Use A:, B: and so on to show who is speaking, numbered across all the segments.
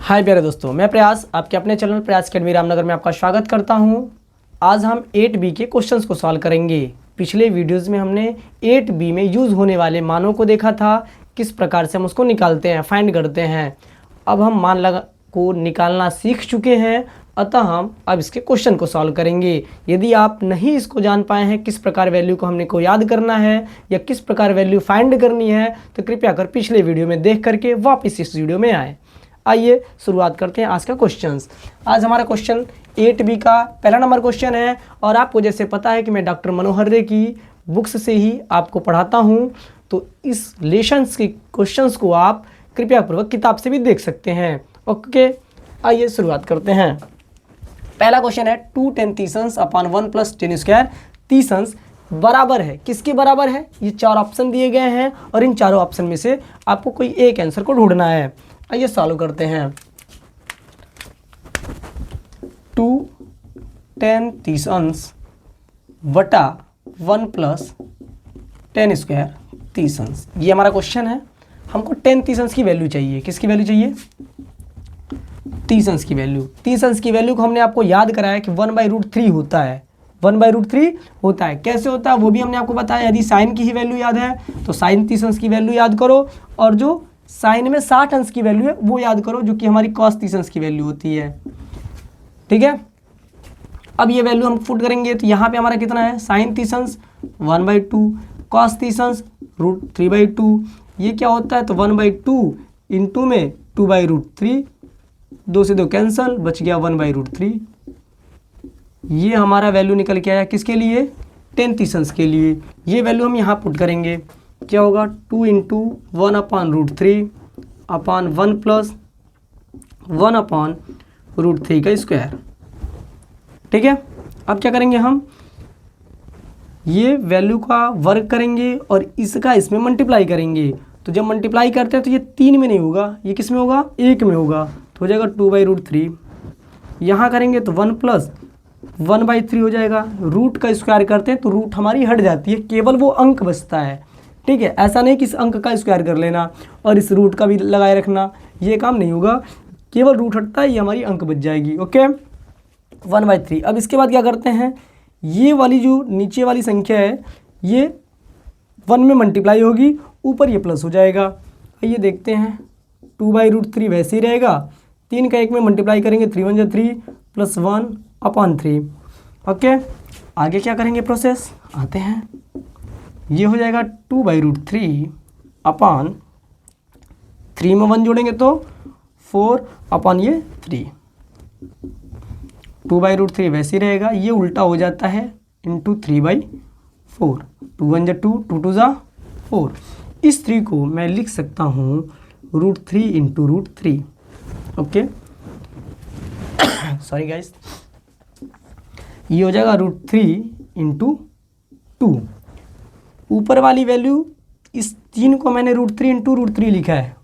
A: हाय प्यारे दोस्तों, मैं प्रयास आपके अपने चैनल प्रयास अकेडमी रामनगर में आपका स्वागत करता हूं। आज हम 8B के क्वेश्चंस को सॉल्व करेंगे। पिछले वीडियोस में हमने 8B में यूज़ होने वाले मानों को देखा था, किस प्रकार से हम उसको निकालते हैं, फाइंड करते हैं। अब हम मान लगा को निकालना सीख चुके हैं, अतः हम अब इसके क्वेश्चन को सॉल्व करेंगे। यदि आप नहीं इसको जान पाए हैं किस प्रकार वैल्यू को हमने को याद करना है या किस प्रकार वैल्यू फाइंड करनी है, तो कृपया कर पिछले वीडियो में देख करके वापस इस वीडियो में आए। आइए शुरुआत करते हैं आज का क्वेश्चंस। आज हमारा क्वेश्चन 8B का पहला नंबर क्वेश्चन है और आपको जैसे पता है कि मैं डॉक्टर मनोहर रे की बुक्स से ही आपको पढ़ाता हूं, तो इस लेसन्स के क्वेश्चंस को आप कृपया पूर्वक किताब से भी देख सकते हैं। ओके, आइए शुरुआत करते हैं। पहला क्वेश्चन है 2 10 तीसंस अपॉन 1 + 10 स्क्वायर तीसंस बराबर है, किसके बराबर है? ये चार ऑप्शन दिए गए हैं और इन चारों ऑप्शन में से आपको कोई एक आंसर को ढूंढना है। आइए सॉल्व करते हैं। 2 10 तीसंस बटा 1 + 10 स्क्वायर तीसंस, ये हमारा क्वेश्चन है। हमको 10 तीसंस की वैल्यू चाहिए। किसकी वैल्यू चाहिए? तीसंस की वैल्यू। तीसंस की वैल्यू को हमने आपको याद कराया कि 1/√3 होता है। 1/√3 होता है। कैसे होता है वो भी हमने आपको बताया। यदि साइन की ही वैल्यू याद है तो साइन तीसंस की वैल्यू याद करो, और जो साइन में 60 अंश की वैल्यू है वो याद करो, जो कि हमारी कॉस तीसंस की वैल्यू होती है। ठीक है, अब ये वैल्यू हम पुट करेंगे तो यहाँ पे हमारा कितना है? साइन तीसंस 1/2, कॉस तीसंस √3/2। ये क्या होता है? तो 1/2 इंटू में 2/√3, 2 से 2 कैंसल, बच गया 1/√3। ये हमारा वैल्यू निकल के आया किसके लिए? 10 तीसंस के लिए। ये वैल्यू हम यहाँ पुट करेंगे। क्या होगा? 2 × 1/√3 अपॉन 1 + 1/√3 का स्क्वायर। ठीक है, अब क्या करेंगे हम? ये वैल्यू का वर्ग करेंगे और इसका इसमें मल्टीप्लाई करेंगे। तो जब मल्टीप्लाई करते हैं तो ये 3 में नहीं होगा, ये किस में होगा? 1 में होगा। तो हो जाएगा 2/√3। यहाँ करेंगे तो 1 + 1/3 हो जाएगा। रूट का स्क्वायर करते हैं तो रूट हमारी हट जाती है, केवल वो अंक बचता है। ठीक है, ऐसा नहीं कि इस अंक का स्क्वायर कर लेना और इस रूट का भी लगाए रखना, ये काम नहीं होगा। केवल रूट हटता है, ये हमारी अंक बच जाएगी। ओके, 1/3। अब इसके बाद क्या करते हैं? ये वाली जो नीचे वाली संख्या है ये 1 में मल्टीप्लाई होगी, ऊपर ये प्लस हो जाएगा। ये देखते हैं 2/√3 वैसे ही रहेगा। 3 का 1 में मल्टीप्लाई करेंगे, 3 × 1 = 3 + 1/3। ओके, आगे क्या करेंगे? प्रोसेस आते हैं। ये हो जाएगा 2/√3 अपॉन 3 में 1 जोड़ेंगे तो 4/3। 2/√3 वैसे ही रहेगा, ये उल्टा हो जाता है इंटू 3/4। 2 × 1 = 2, 2 × 2 = 4। इस 3 को मैं लिख सकता हूँ √3 × √3। ओके, सॉरी गाइस, ये हो जाएगा √3 × 2। ऊपर वाली वैल्यू, इस 3 को मैंने √3 × √3 लिखा है।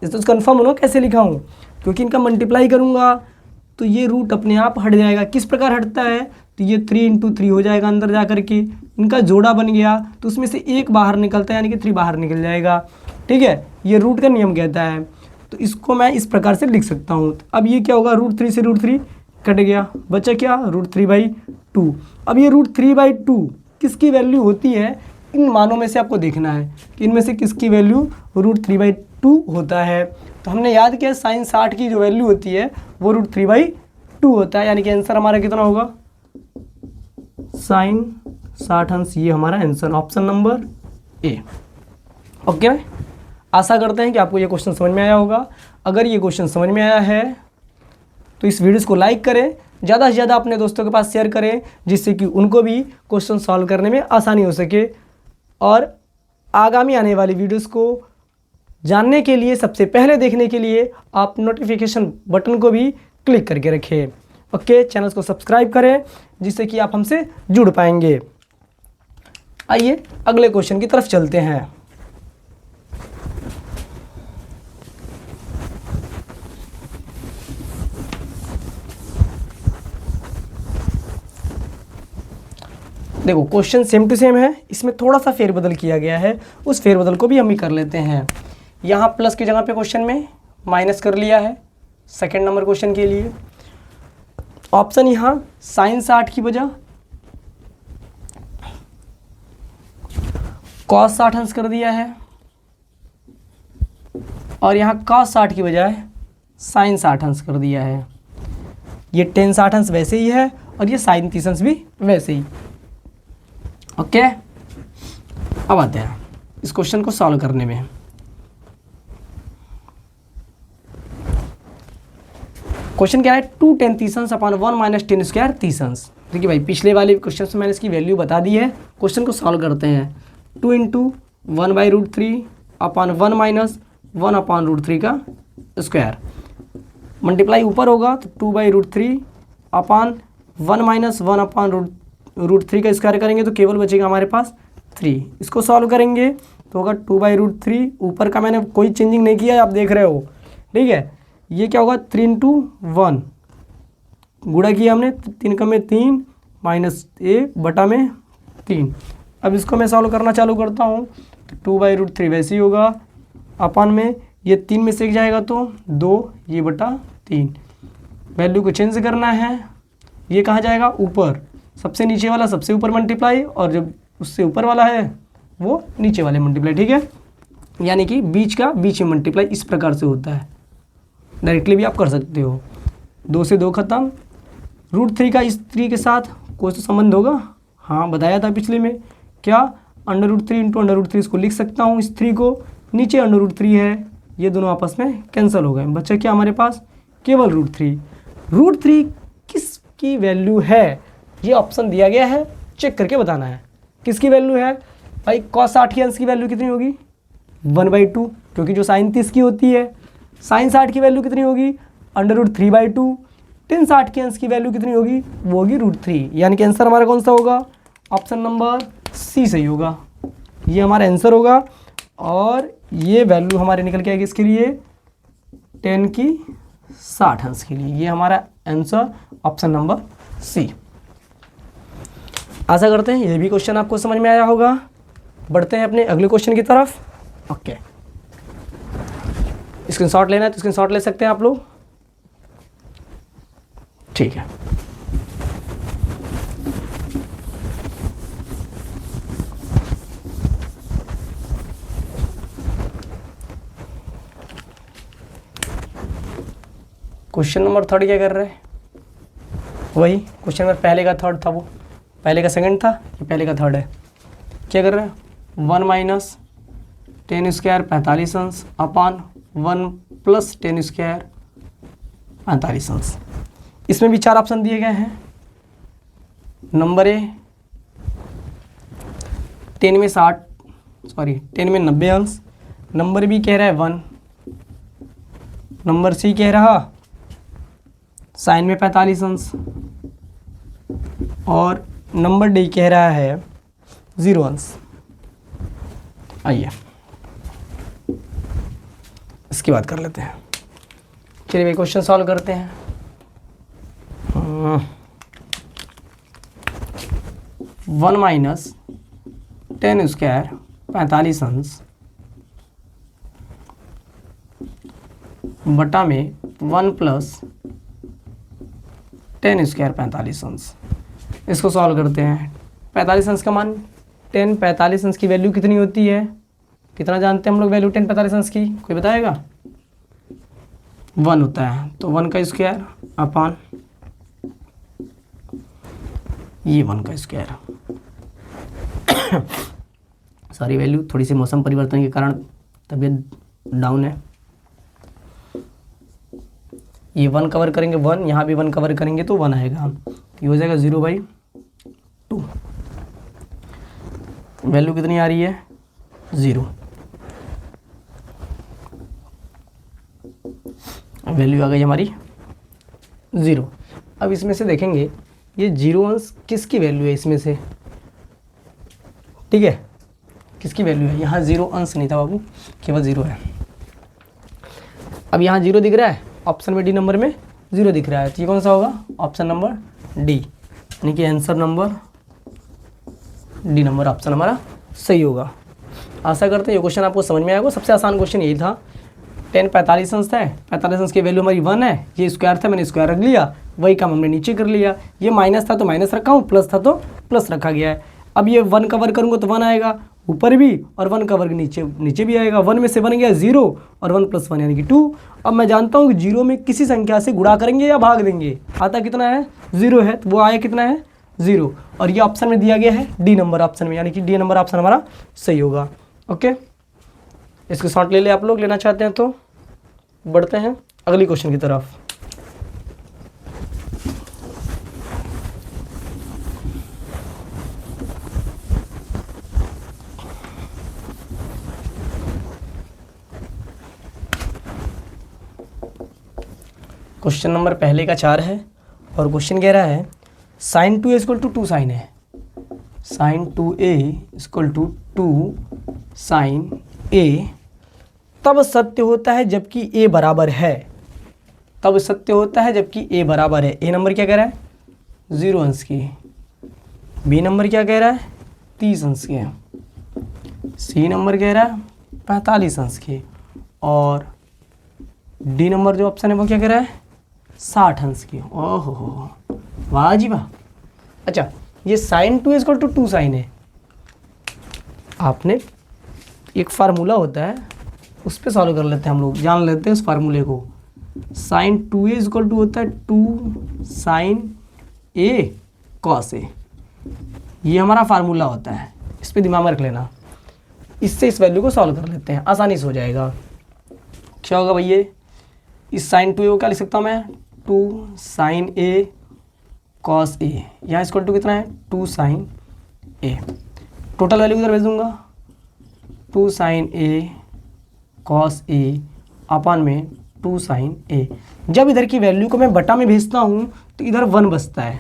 A: इस तो कंफर्म हो ना कैसे लिखा हूँ? क्योंकि इनका मल्टीप्लाई करूँगा तो ये रूट अपने आप हट जाएगा। किस प्रकार हटता है? तो ये 3 × 3 हो जाएगा अंदर जा कर के, इनका जोड़ा बन गया तो उसमें से एक बाहर निकलता है, यानी कि 3 बाहर निकल जाएगा। ठीक है, ये रूट का नियम कहता है। तो इसको मैं इस प्रकार से लिख सकता हूँ। अब ये क्या होगा? √3 से √3 कट गया, बचा क्या? √3/2। अब ये √3/2 किसकी वैल्यू होती है? इन मानों में से आपको देखना है कि इनमें से किसकी वैल्यू √3/2 होता है। तो हमने याद किया साइन 60 की जो वैल्यू होती है वो √3/2 होता है, यानी कि आंसर हमारा कितना होगा? साइन 60 अंश। ये हमारा answer option number A. Okay, आशा करते हैं कि आपको ये क्वेश्चन समझ में आया होगा। अगर ये क्वेश्चन समझ में आया है तो इस वीडियो को लाइक करें, ज़्यादा से ज़्यादा अपने दोस्तों के पास शेयर करें, जिससे कि उनको भी क्वेश्चन सॉल्व करने में आसानी हो सके। और आगामी आने वाली वीडियोस को जानने के लिए, सबसे पहले देखने के लिए आप नोटिफिकेशन बटन को भी क्लिक करके रखें। ओके, चैनल को सब्सक्राइब करें, जिससे कि आप हमसे जुड़ पाएंगे। आइए अगले क्वेश्चन की तरफ चलते हैं। देखो, क्वेश्चन सेम टू सेम है, इसमें थोड़ा सा फेरबदल किया गया है, उस फेरबदल को भी हम ही कर लेते हैं। यहाँ प्लस की जगह पे क्वेश्चन में माइनस कर लिया है, सेकेंड नंबर क्वेश्चन के लिए ऑप्शन यहाँ साइन 60 की बजाय कॉस 60 अंश कर दिया है और यहाँ कॉस 60 की बजाय साइन 60 अंश कर दिया है। ये टेन 60 अंश वैसे ही है और ये साइन 30 अंश भी वैसे ही। ओके, अब आते हैं इस क्वेश्चन को सॉल्व करने में। क्वेश्चन क्या है, 2 tan 30 अंश अपॉन 1 माइनस टेन स्क्वायर 30 अंश। देखिए भाई पिछले वाले क्वेश्चन से मैंने इसकी वैल्यू बता दी है। क्वेश्चन को सॉल्व करते हैं। 2 इंटू 1/√3 अपॉन 1 माइनस 1 अपॉन √3 का स्क्वायर, मल्टीप्लाई ऊपर होगा तो 2/√3 अपॉन 1 माइनस 1 अपॉन √3 का स्क्वायर करेंगे तो केवल बचेगा हमारे पास 3। इसको सॉल्व करेंगे तो होगा 2/√3, ऊपर का मैंने कोई चेंजिंग नहीं किया है, आप देख रहे हो। ठीक है, ये क्या होगा 3 इंटू 1, गुणा किया हमने 3 का में 3 माइनस 1 बटा में 3। अब इसको मैं सॉल्व करना चालू करता हूँ तो 2/√3 वैसे ही होगा, अपन में ये 3 में से एक जाएगा तो 2, ये बटा 3। वैल्यू को चेंज करना है, ये कहाँ जाएगा ऊपर, सबसे नीचे वाला सबसे ऊपर मल्टीप्लाई और जब उससे ऊपर वाला है वो नीचे वाले मल्टीप्लाई। ठीक है, यानी कि बीच का बीच में मल्टीप्लाई इस प्रकार से होता है। डायरेक्टली भी आप कर सकते हो। 2 से 2 खत्म। √3 का इस 3 के साथ कोई तो संबंध होगा, हाँ बताया था पिछले में। क्या √3 इंटू √3 इसको लिख सकता हूँ, इस 3 को, नीचे √3 है, ये दोनों आपस में कैंसिल हो गए। बच्चा क्या हमारे पास केवल √3। √3 किसकी वैल्यू है ये ऑप्शन दिया गया है, चेक करके बताना है किसकी वैल्यू है। भाई cos 60 की अंश की वैल्यू कितनी होगी 1/2, क्योंकि जो साइन 30 की होती है। साइन 60 की वैल्यू कितनी होगी √3/2। टेन 60 की अंश की वैल्यू कितनी होगी, वो होगी √3। यानी कि आंसर हमारा कौन सा होगा, ऑप्शन नंबर सी सही होगा। ये हमारा आंसर होगा और ये वैल्यू हमारे निकल के आएगी इसके लिए 10 की 60 अंश के लिए। ये हमारा आंसर ऑप्शन नंबर सी। आशा करते हैं ये भी क्वेश्चन आपको समझ में आया होगा। बढ़ते हैं अपने अगले क्वेश्चन की तरफ। ओके, स्क्रीनशॉट लेना है तो स्क्रीनशॉट ले सकते हैं आप लोग। ठीक है, क्वेश्चन नंबर 3 क्या कर रहे हैं, वही क्वेश्चन नंबर पहले का 3 था, वो पहले का 2 था, ये पहले का 3 है। क्या कर रहे हैं 1 माइनस टेन स्क्वायर 45 अंश अपॉन 1 प्लस टेन स्क्वायर 45 अंश। इसमें भी 4 ऑप्शन दिए गए हैं। नंबर ए 10 में 90 अंश। नंबर बी कह रहा है 1। नंबर सी कह रहा साइन में 45 अंश और नंबर डी कह रहा है 0 अंश। आइए इसकी बात कर लेते हैं। चलिए भाई क्वेश्चन सॉल्व करते हैं। 1 माइनस टेन स्क्वायर 45 अंश बटा में 1 प्लस टेन स्क्वायर 45 अंश। इसको सॉल्व करते हैं। 45 अंश का मान 10, 45 अंश की वैल्यू कितनी होती है, कितना जानते हैं हम लोग वैल्यू 10 45 अंश की, कोई बताएगा? 1 होता है, तो 1 का स्क्वायर अपॉन ये 1 का स्क्वायर। सारी वैल्यू थोड़ी सी मौसम परिवर्तन के कारण तबीयत डाउन है। ये 1 कवर करेंगे 1, यहाँ भी 1 कवर करेंगे तो 1 आएगा। ये हो जाएगा 0/2। वैल्यू कितनी आ रही है 0। वैल्यू आ गई हमारी 0। अब इसमें से देखेंगे ये 0 अंश किसकी वैल्यू है इसमें से, ठीक है, किसकी वैल्यू है। यहाँ 0 अंश नहीं था बाबू, केवल 0 है। अब यहाँ 0 दिख रहा है, ऑप्शन में डी नंबर में 0 दिख रहा है, तो ये कौन सा होगा, ऑप्शन नंबर डी, यानी कि answer number D number option हमारा सही होगा। आशा करते हैं ये क्वेश्चन आपको समझ में आएगा। सबसे आसान क्वेश्चन यही था। टेन 45 अंश है, 45 अंश की वैल्यू हमारी 1 है, ये स्क्वायर था मैंने स्क्वायर रख लिया, वही काम हमने नीचे कर लिया। ये माइनस था तो माइनस रखा हूँ, प्लस था तो प्लस रखा गया है। अब ये 1 का वर्ग करूँगा तो 1 आएगा ऊपर भी, और 1 का वर्ग नीचे भी आएगा। 1 में से 1 गया 0 और 1 + 1 यानी कि 2। अब मैं जानता हूँ कि 0 में किसी संख्या से गुणा करेंगे या भाग देंगे, आता कितना है 0 है, तो वो आया कितना है 0। और ये ऑप्शन में दिया गया है डी नंबर ऑप्शन में, यानी कि डी नंबर ऑप्शन हमारा सही होगा। ओके, इसको शॉर्ट ले ले आप लोग, लेना चाहते हैं तो बढ़ते हैं अगली क्वेश्चन की तरफ। क्वेश्चन नंबर पहले का 4 है और क्वेश्चन कह रहा है sin 2a = 2 sin है, sin 2a = 2 sin a तब सत्य होता है जबकि a बराबर है, तब सत्य होता है जबकि a बराबर है। a नंबर क्या कह रहा है 0 अंश की, b नंबर क्या कह रहा है 30 अंश की, c नंबर कह रहा है 45 अंश की, और d नंबर जो ऑप्शन है वो क्या कह रहा है 60 अंश की। ओहो वाह जी वाह। अच्छा, ये sin 2a = 2 sin है, आपने एक फार्मूला होता है उस पर सॉल्व कर लेते हैं हम लोग, जान लेते हैं उस फार्मूले को। sin 2a = होता है 2 sin a cos a, ये हमारा फार्मूला होता है, इस पर दिमाग में रख लेना। इससे इस वैल्यू को सॉल्व कर लेते हैं, आसानी से हो जाएगा। क्या होगा भैया, इस sin 2a को क्या लिख सकता हूँ मैं 2 sin a cos a, यहाँ इसको टू कितना है 2 sin a, टोटल वैल्यू किधर भेज दूंगा 2 sin a cos a अपन में 2 sin a। जब इधर की वैल्यू को मैं बटा में भेजता हूँ तो इधर 1 बचता है।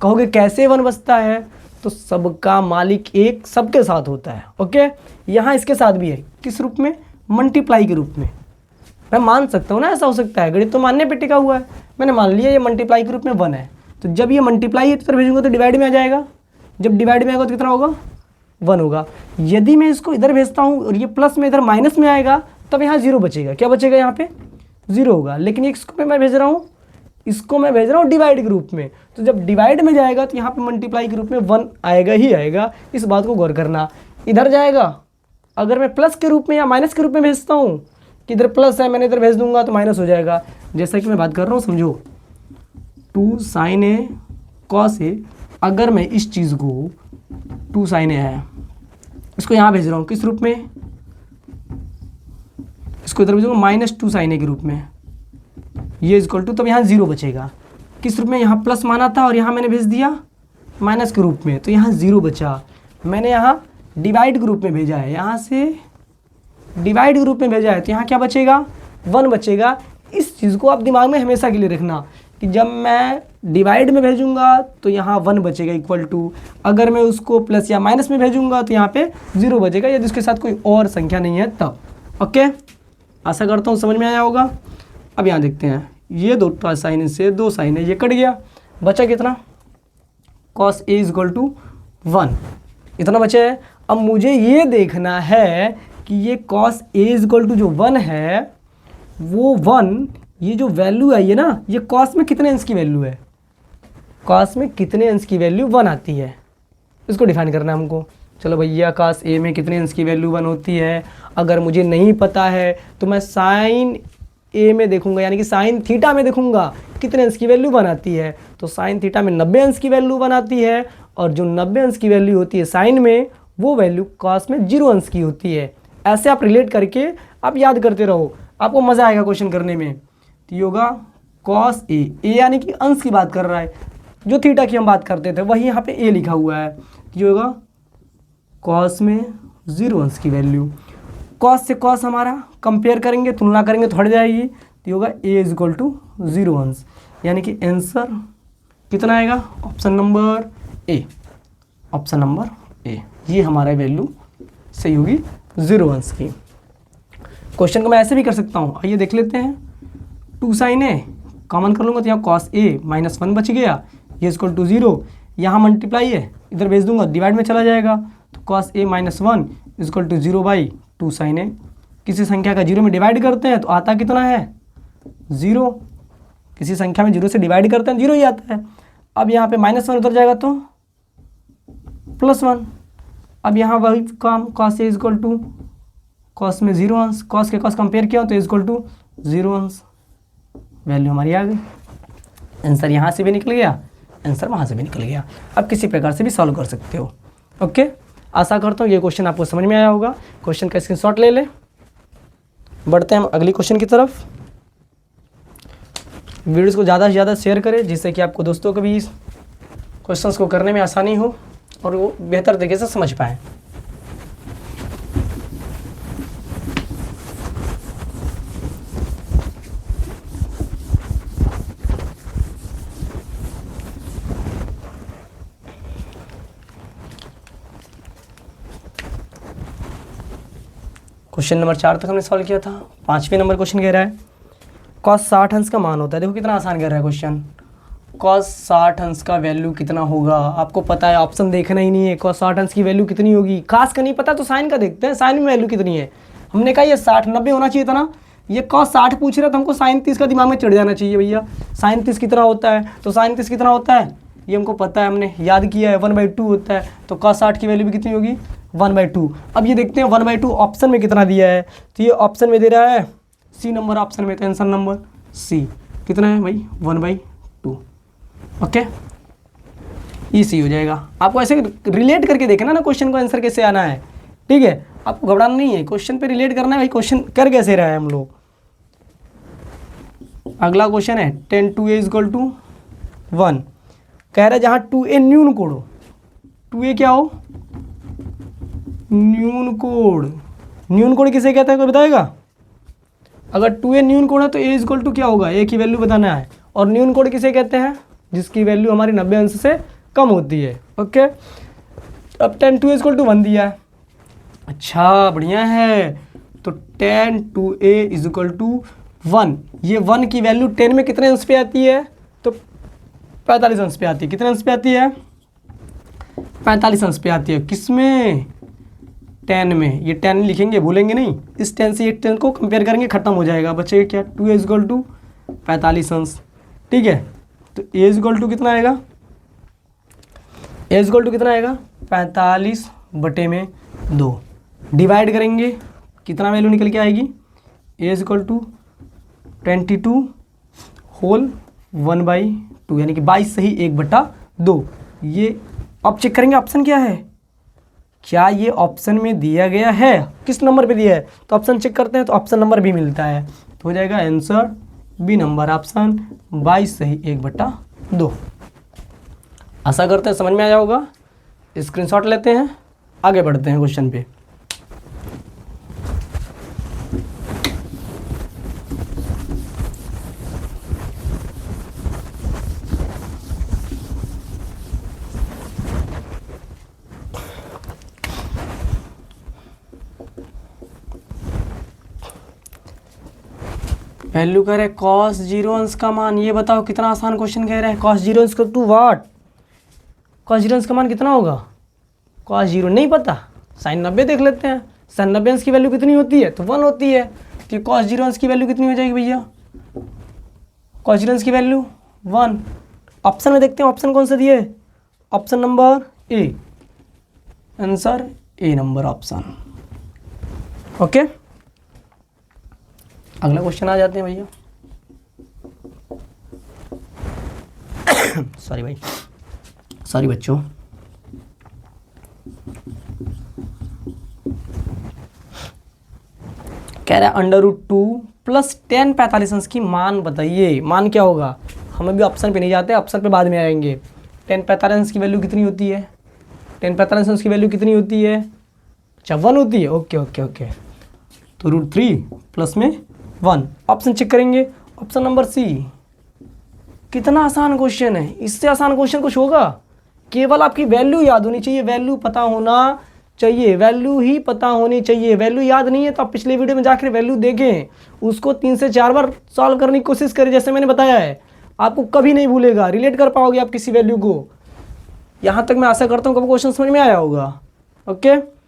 A: कहोगे कैसे 1 बचता है, तो सबका मालिक एक सबके साथ होता है। ओके, यहाँ इसके साथ भी है, किस रूप में मल्टीप्लाई के रूप में। मैं मान सकता हूँ ना, ऐसा हो सकता है, गणित तो मानने पे टिका हुआ है। मैंने मान लिया ये मल्टीप्लाई के रूप में 1 है, तो जब ये मल्टीप्लाई है तो इधर भेजूंगा तो डिवाइड में आ जाएगा, जब डिवाइड में आएगा तो कितना होगा 1 होगा। यदि मैं इसको इधर भेजता हूँ और ये प्लस में इधर माइनस में आएगा तब यहाँ 0 बचेगा। क्या बचेगा यहाँ पे 0 होगा। लेकिन इसको मैं भेज रहा हूँ, इसको मैं भेज रहा हूँ डिवाइड के रूप में, तो जब डिवाइड में जाएगा तो यहाँ पे मल्टीप्लाई के रूप में 1 आएगा ही आएगा। इस बात को गौर करना। इधर जाएगा, अगर मैं प्लस के रूप में या माइनस के रूप में भेजता हूँ कि इधर प्लस है, मैंने इधर भेज दूंगा तो माइनस हो जाएगा। जैसा कि मैं बात कर रहा हूँ, समझो 2 sin a cos a, अगर मैं इस चीज़ को 2 sin a है, इसको यहाँ भेज रहा हूँ किस रूप में, इसको इधर भेजूंगा -2 sin a के रूप में, ये इक्वल टू, तब यहाँ 0 बचेगा। किस रूप में, यहाँ प्लस माना था और यहाँ मैंने भेज दिया माइनस के रूप में, तो यहाँ 0 बचा। मैंने यहाँ डिवाइड के रूप में भेजा है, यहाँ से डिवाइड के रूप में भेजा है, तो यहाँ क्या बचेगा 1 बचेगा। इस चीज़ को आप दिमाग में हमेशा के लिए रखना कि जब मैं डिवाइड में भेजूंगा तो यहाँ 1 बचेगा इक्वल टू, अगर मैं उसको प्लस या माइनस में भेजूंगा तो यहाँ पे 0 बचेगा, यदि उसके साथ कोई और संख्या नहीं है तब। ओके, आशा करता हूँ समझ में आया होगा। अब यहाँ देखते हैं, ये 2 साइन से 2 साइन है, ये कट गया, बचा कितना cos a = 1, इतना बचा है। अब मुझे ये देखना है कि ये cos a = जो 1 है वो 1, ये जो वैल्यू आई है ना, ये cos में कितने अंश की वैल्यू है, cos में कितने अंश की वैल्यू 1 आती है, इसको डिफाइन करना है हमको। चलो भैया cos a में कितने अंश की वैल्यू 1 होती है, अगर मुझे नहीं पता है तो मैं sin a में देखूंगा, यानी कि sin थीटा में देखूंगा कितने अंश की वैल्यू 1 आती है, तो sin थीटा में 90 अंश की वैल्यू 1 आती है, और जो 90 अंश की वैल्यू होती है sin में, वो वैल्यू cos में 0 अंश की होती है। ऐसे आप रिलेट करके आप याद करते रहो, आपको मज़ा आएगा क्वेश्चन करने में। तो ये होगा cos a, यानी कि अंश की बात कर रहा है, जो थीटा की हम बात करते थे वही यहाँ पे a लिखा हुआ है। ये होगा cos में 0 अंश की वैल्यू, cos से cos हमारा कंपेयर करेंगे, तुलना करेंगे तो हट जाएगी, तो ये होगा a = 0 अंश, यानी कि आंसर कितना आएगा, ऑप्शन नंबर ए, ऑप्शन नंबर ए, ये हमारा वैल्यू सही होगी 0 अंश की। क्वेश्चन को मैं ऐसे भी कर सकता हूँ, आइए देख लेते हैं। 2 sin a कॉमन कर लूँगा तो यहाँ cos a -1 बच गया, ये = 0, यहाँ मल्टीप्लाई है, इधर भेज दूंगा डिवाइड में चला जाएगा, तो cos a -1 = 0/2 sin a, किसी संख्या का 0 में डिवाइड करते हैं तो आता कितना है 0। किसी संख्या में 0 से डिवाइड करते हैं 0 ही आता है। अब यहाँ पे -1 उधर जाएगा तो +1। अब यहाँ वही काम cos A equal to cos में 0 अंश, कॉस के कॉस कंपेयर किया तो इक्वल टू 0 अंश। वैल्यू हमारी आ गई। आंसर यहाँ से भी निकल गया, आंसर वहाँ से भी निकल गया। अब किसी प्रकार से भी सॉल्व कर सकते हो। ओके, आशा करता हूँ ये क्वेश्चन आपको समझ में आया होगा। क्वेश्चन का स्क्रीनशॉट ले ले। बढ़ते हैं हम अगली क्वेश्चन की तरफ। वीडियोस को ज़्यादा से ज़्यादा शेयर करें जिससे कि आपको दोस्तों को भी इस क्वेश्चंस को करने में आसानी हो और वो बेहतर तरीके से समझ पाएँ। क्वेश्चन नंबर 4 तक हमने सॉल्व किया था। 5वें नंबर क्वेश्चन कह रहा है cos 60 अंश का मान होता है। देखो कितना आसान कर रहा है क्वेश्चन। cos 60 अंश का वैल्यू कितना होगा, आपको पता है, ऑप्शन देखना ही नहीं है। cos 60 अंश की वैल्यू कितनी होगी, खास का नहीं पता तो साइन का देखते हैं, साइन में वैल्यू कितनी है। हमने कहा ये 60 90 होना चाहिए था ना, ये cos 60 पूछ रहा था, हमको sin 30 का दिमाग में चढ़ जाना चाहिए भैया। sin 30 कितना होता है, तो sin 30 कितना होता है ये हमको पता है, हमने याद किया है, 1/2 होता है। तो cos 60 की वैल्यू भी कितनी होगी 1/2। अब ये देखते हैं 1/2 ऑप्शन में कितना दिया है, तो ये ऑप्शन में दे रहा है सी नंबर ऑप्शन में, तो आंसर नंबर सी कितना है भाई 1/2। ओके, ये सी हो जाएगा। आपको ऐसे रिलेट करके देखना ना क्वेश्चन को आंसर कैसे आना है, ठीक है। आपको घबराना नहीं है, क्वेश्चन पे रिलेट करना है भाई, क्वेश्चन कर कैसे रहा है हम लोग। अगला क्वेश्चन है 10 2a = 1। कह रहा है जहाँ 2a न्यून कोड हो, 2a क्या हो न्यून कोड। न्यून कोड किसे कहता है कोई बताएगा। अगर 2a न्यून कोड है तो a = क्या होगा, a की वैल्यू बताना है। और न्यून कोड किसे कहते हैं, जिसकी वैल्यू हमारी 90 अंश से कम होती है। ओके, अब 10 2a = 1 दिया है। अच्छा बढ़िया है, तो 10 2a = 1। ये 1 की वैल्यू 10 में कितने अंश पे आती है, तो 45 अंश पे आती है। कितने अंश पे आती है 45 अंश पे आती है। किस में 10 में। ये 10 लिखेंगे भूलेंगे नहीं, इस 10 से ये 10 को कंपेयर करेंगे, खत्म हो जाएगा, बचेगा क्या 2a = 45 अंश। ठीक है, तो a = कितना आएगा, a = कितना आएगा 45/2। डिवाइड करेंगे कितना वैल्यू निकल के आएगी, a = 22 होल 1/2 यानी कि 22 सही 1/2। ये अब चेक करेंगे ऑप्शन क्या है, क्या ये ऑप्शन में दिया गया है, किस नंबर पे दिया है, तो ऑप्शन चेक करते हैं तो ऑप्शन नंबर भी मिलता है, तो हो जाएगा आंसर बी नंबर ऑप्शन 22 सही 1/2। आशा करते हैं समझ में आया होगा। स्क्रीनशॉट लेते हैं, आगे बढ़ते हैं क्वेश्चन पे। वैल्यू कह रहे हैं cos 0 अंश का मान, ये बताओ कितना आसान क्वेश्चन कह रहे हैं। cos 0 अंश टू वाट, cos 0 अंश का मान कितना होगा, cos 0 नहीं पता, sin 90 देख लेते हैं। sin 90 अंश की वैल्यू कितनी होती है, तो 1 होती है। तो cos 0 अंश की वैल्यू कितनी हो जाएगी भैया, cos 0 अंश की वैल्यू 1। ऑप्शन में देखते हैं ऑप्शन कौन सा दिया है, option number A, answer A number option. Okay, अगला क्वेश्चन आ जाते हैं भैया। सॉरी भाई, सॉरी बच्चों। कह रहा है √2 + 10 45 अंश की मान बताइए। मान क्या होगा, हम अभी ऑप्शन पे नहीं जाते, ऑप्शन पे बाद में आएंगे। 10 45 अंश की वैल्यू कितनी होती है, 10 45 अंश की वैल्यू कितनी होती है, अच्छा 1 होती है। ओके ओके ओके, तो √3 प्लस में 1। ऑप्शन चेक करेंगे, ऑप्शन नंबर सी। कितना आसान क्वेश्चन है, इससे आसान क्वेश्चन कुछ होगा। केवल आपकी वैल्यू याद होनी चाहिए, वैल्यू पता होना चाहिए, वैल्यू ही पता होनी चाहिए। वैल्यू याद नहीं है तो आप पिछले वीडियो में जाकर वैल्यू देखें, उसको 3 से 4 बार सॉल्व करने की कोशिश करें, जैसे मैंने बताया है। आपको कभी नहीं भूलेगा, रिलेट कर पाओगे आप किसी वैल्यू को। यहाँ तक मैं आशा करता हूँ कि क्वेश्चन समझ में आया होगा। ओके।